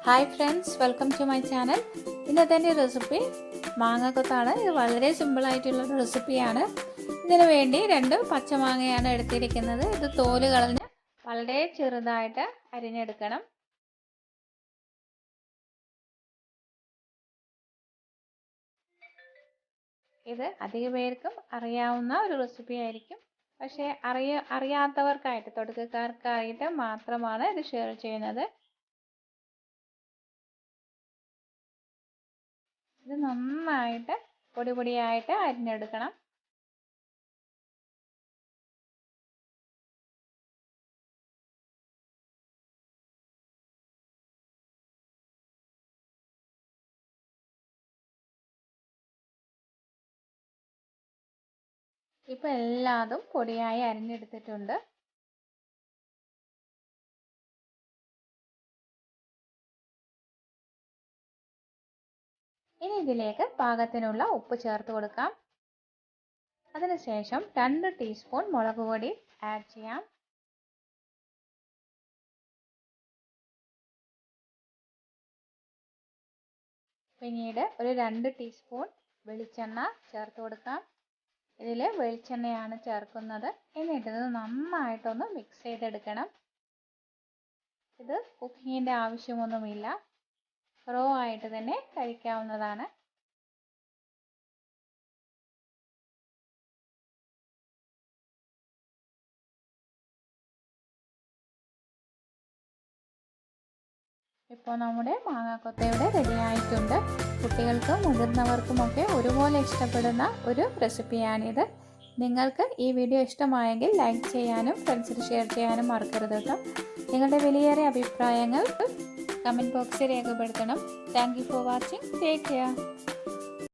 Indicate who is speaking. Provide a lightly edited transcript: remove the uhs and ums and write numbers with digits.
Speaker 1: Hi friends, welcome to my channel. ഇന്നത്തെ എൻ്റെ recipe മാങ്ങക്കൊത്താണ്. ഇത് വളരെ സിമ്പിളായിട്ടുള്ളൊരു റെസിപ്പിയാണ്. ഇതിനു വേണ്ടി 2 പച്ചമാങ്ങയാണ് എടുത്തിരിക്കുന്നത്. ഇത് തോല് കളഞ്ഞ് വളരെ ചെറുതായിട്ട് അരിഞ്ഞെടുക്കണം. ഇത് അധിക പേർക്കും അറിയാവുന്ന ഒരു റെസിപ്പി ആയിരിക്കും. പക്ഷേ അറിയാത്തവർക്കായിട്ട്, തുടക്കക്കാർക്കായിട്ട് മാത്രമാണ് ഇത് ഷെയർ ചെയ്യുന്നത്. ഇത് നന്നായിട്ട് പൊടിയായിട്ട് അരിഞ്ഞെടുക്കണം. ഇപ്പോൾ എല്ലാതും പൊടിയായി അരിഞ്ഞെടുത്തിട്ടുണ്ട്. ഇനി ഇതിലേക്ക് പാകത്തിനുള്ള ഉപ്പ് ചേർത്ത് കൊടുക്കാം. അതിനുശേഷം 2 ടീസ്പൂൺ മുളക് പൊടി ആഡ് ചെയ്യാം. പിന്നീട് ഒരു 2 ടീസ്പൂൺ വെളിച്ചെണ്ണ ചേർത്ത് കൊടുക്കാം. ഇതിൽ വെളിച്ചെണ്ണയാണ് ചേർക്കുന്നത്. എന്നിട്ട് ഇത് നന്നായിട്ടൊന്ന് മിക്സ് ചെയ്തെടുക്കണം. ഇത് കുക്കിങ്ങിൻ്റെ ആവശ്യമൊന്നുമില്ല, റോ ആയിട്ട് തന്നെ കഴിക്കാവുന്നതാണ്. ഇപ്പോൾ നമ്മുടെ മാങ്ങാക്കൊത്ത ഇവിടെ റെഡി ആയിട്ടുണ്ട്. കുട്ടികൾക്കും മുതിർന്നവർക്കുമൊക്കെ ഒരുപോലെ ഇഷ്ടപ്പെടുന്ന ഒരു റെസിപ്പിയാണിത്. നിങ്ങൾക്ക് ഈ വീഡിയോ ഇഷ്ടമായെങ്കിൽ ലൈക്ക് ചെയ്യാനും ഫ്രണ്ട്സിന് ഷെയർ ചെയ്യാനും മറക്കരുത് കേട്ടോ. നിങ്ങളുടെ വിലയേറിയ അഭിപ്രായങ്ങൾ കമൻറ്റ് ബോക്സിൽ രേഖപ്പെടുത്തണം. Thank you for watching. Take care.